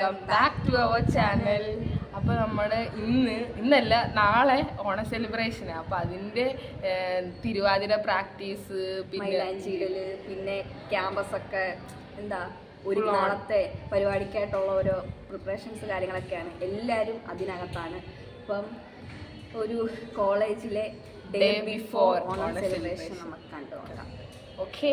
Welcome back to our channel. അപ്പോൾ നമ്മുടെ ഇന്നല്ല നാളെ ഓണ സെലിബ്രേഷനാണ്. അപ്പോൾ അതിൻ്റെ തിരുവാതിര പ്രാക്ടീസ്, പിന്നെ ക്യാമ്പസൊക്കെ എന്താ ഒരു നാളത്തെ പരിപാടിക്കായിട്ടുള്ള ഓരോ പ്രിപ്പറേഷൻസ് കാര്യങ്ങളൊക്കെയാണ്. എല്ലാവരും അതിനകത്താണ്. അപ്പം ഒരു കോളേജിലെ ഡേ ബിഫോർ ഓണ സെലിബ്രേഷൻ നമുക്ക് കണ്ടു നോക്കാം. ഓക്കെ.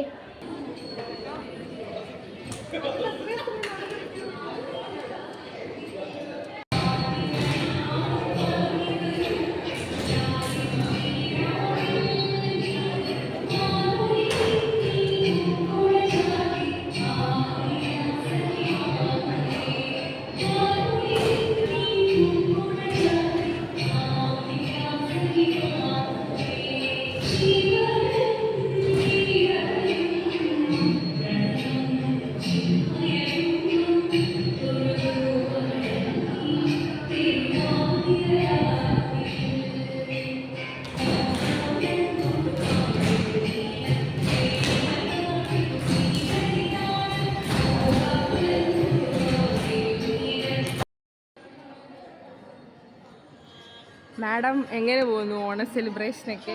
മാഡം എങ്ങനെ പോകുന്നു ഓണ സെലിബ്രേഷനൊക്കെ?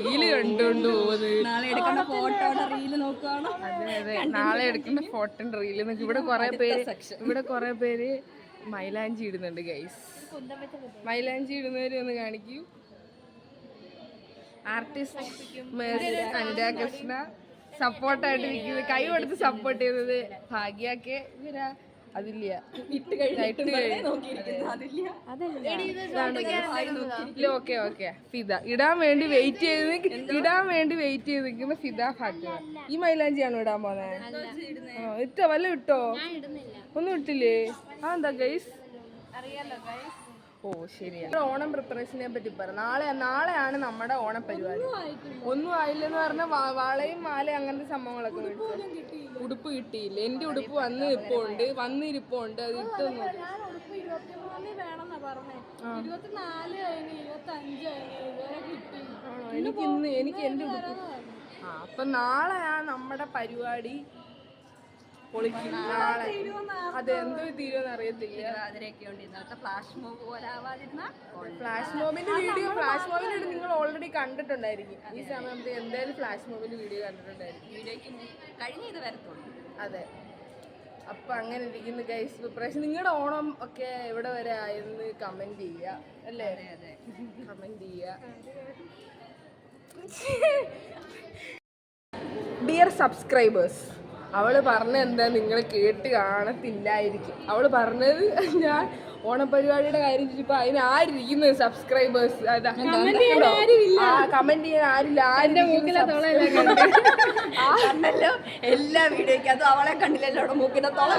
റീല് കണ്ടുകൊണ്ട് പോകുന്നത്. നാളെ എടുക്കുന്ന ഫോട്ടോയുടെ റീല് നോക്കുകയാണോ? അതെ അതെ, നാളെ എടുക്കുന്ന ഫോട്ടോ റീല് നോക്കി. ഇവിടെ കുറെ പേര് മൈലാഞ്ചി ഇടുന്നുണ്ട് ഗൈസ്. മൈലാഞ്ചി ഇടുന്നവര് ഒന്ന് കാണിക്കൂ. ആർട്ടിസ്റ്റ് അനുരാ കൃഷ്ണ സപ്പോർട്ടായിട്ട് നിൽക്കുന്നത്, കൈ കൊടുത്ത് സപ്പോർട്ട് ചെയ്യുന്നത് ഭാഗ്യക്കെ. ഇവരാ അതില്ല ഓക്കെ ഓക്കെ. ഫിദ ഇടാൻ വേണ്ടി വെയിറ്റ് ചെയ്ത് നിൽക്കുന്ന ഫിദ ഫാത്തിമ. ഈ മൈലാഞ്ചിയാണോ ഇടാൻ പോകുന്നത്? ഇട്ടോ വല്ല ഇട്ടോ? ഒന്നും ഇട്ടില്ലേ? എന്താ ഗൈസ്? ഓ ശരിയാ. ഓണം പ്രിപ്പറേഷനെ പറ്റി പറ. നാളെയാണ് നമ്മുടെ ഓണ പരിപാടി. ഒന്നും ആയില്ലെന്ന് പറഞ്ഞാൽ വളയും മാലയും അങ്ങനത്തെ സംഭവങ്ങളൊക്കെ മേടിച്ചു. ഉടുപ്പ് കിട്ടിയില്ല. എന്റെ ഉടുപ്പ് വന്നിരിപ്പുണ്ട്. അത് ഇട്ടൊന്നും എനിക്ക് എന്റെ ഉടുപ്പ്. അപ്പൊ നാളെയാണ് നമ്മുടെ പരിപാടി. നാളെ അതെന്തോ തീരുമെന്ന് അറിയത്തില്ല. ഫ്ലാഷ് മോബിന്റെ വീഡിയോ നിങ്ങൾ ഓൾറെഡി കണ്ടിട്ടുണ്ടായിരിക്കും. ഈ സമയത്ത് എന്തായാലും ഫ്ലാഷ് മോബിന്റെ വീഡിയോ കണ്ടിട്ടുണ്ടായിരിക്കും. അതെ. അപ്പൊ അങ്ങനെ ഇരിക്കുന്ന ഗൈസ് പ്രിപ്പറേഷൻ. നിങ്ങളുടെ ഓണം ഒക്കെ എവിടെ വരെ ആയെന്ന് കമന്റ് ചെയ്യുക അല്ലേ? കമന്റ് ചെയ്യുക. ഡിയർ സബ്സ്ക്രൈബേഴ്സ്, അവള് പറഞ്ഞ എന്താ നിങ്ങൾ കേട്ട് കാണത്തില്ലായിരിക്കും. അവള് പറഞ്ഞത് ഞാൻ ഓണപരിപാടിയുടെ കാര്യം ചോദിച്ചപ്പോ അതിന് ആരിരിക്കുന്നത് സബ്സ്ക്രൈബേഴ്സ്. കമന്റ് ചെയ്യാൻ ആരില്ല. എല്ലാ വീഡിയോക്കും അവളെ കണ്ടില്ലല്ലോ മൂക്കിന്റെ തോള.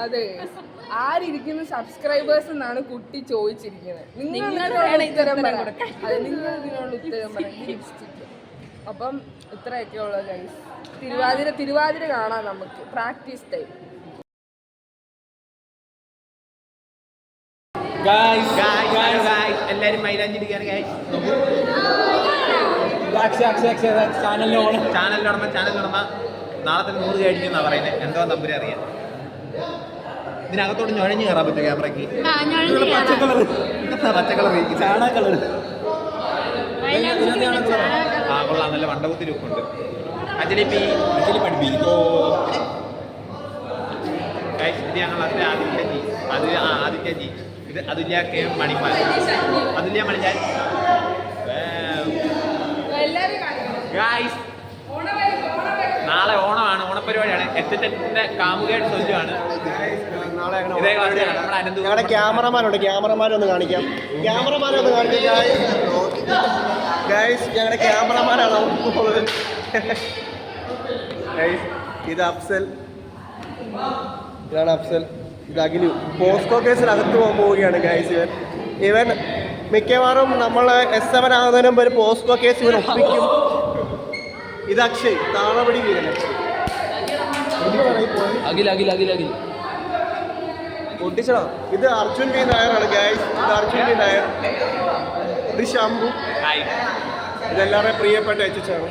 അതെ, ആരിയ്ക്കുന്നു സബ്സ്ക്രൈബേഴ്സ് എന്നാണ് കുട്ടി ചോദിച്ചിരിക്കുന്നത്. നിങ്ങൾ ഉത്തരം പറയാം. അതെ, നിങ്ങൾ ഇതിനുള്ള ഉത്തരം പറയാം. അപ്പം ഇത്രയൊക്കെ ഉള്ളത് ഗൈസ്. തിരുവാതിര കാണാം നമുക്ക്. Practice time. എല്ലാരും മൈലാഞ്ചി ചാനലിനോടമ നാളെ തന്നെ 100 കഴിക്കുന്ന പറയുന്നത്. എന്തോ നമ്പര് അറിയാം. ഇതിനകത്തോട്ട് ഞൊഴഞ്ഞു കയറാൻ പറ്റും ക്യാമറയ്ക്ക്. പച്ചക്കളർ ചാണക കളർ. ആ കൊള്ളാം, നല്ല വണ്ടകുത്തി ലുക്കുണ്ട്. ഇത് ഞങ്ങൾ ആദിത്യ ജി. ഇത് അതുല്യ കെ മണിപ്പാൽ. അതുല്യ മണിപ്പാൽ. നാളെ ഓണമാണ്, ഓണപ്പരിപാടിയാണ്. എത്തിന്റെ കാമുകയായിട്ട് സ്വന്തമാണ്. ഞങ്ങളുടെ ക്യാമറമാനൊന്ന് കാണിക്കാം. ഗൈസ്, ഞങ്ങളുടെ ക്യാമറമാനാണ് പോകുന്നത്. ഇത് അഫ്സൽ, ഇതാണ് അഫ്സൽ. ഇത് അഖിലു. പോസ്കോ കേസിനകത്ത് പോവുകയാണ് ഗൈസ്. ഇവൻ മിക്കവാറും നമ്മൾ S7 ആകുന്നതിന് മുമ്പ് ഒരു പോസ്കോ കേസ് ഇവൻ ഒപ്പിക്കും. ഇത് അക്ഷയ്, താളപടി വീരൻ. ഒട്ടിച്ചടാ. ഇത് അർജുൻ വി നായരാണ് ഗൈസ്. ഇത് അർജുൻ വി നായർ. ഇത് ശംഭു. ഇതെല്ലാവരുടെയും പ്രിയപ്പെട്ട എച്ചാണ്.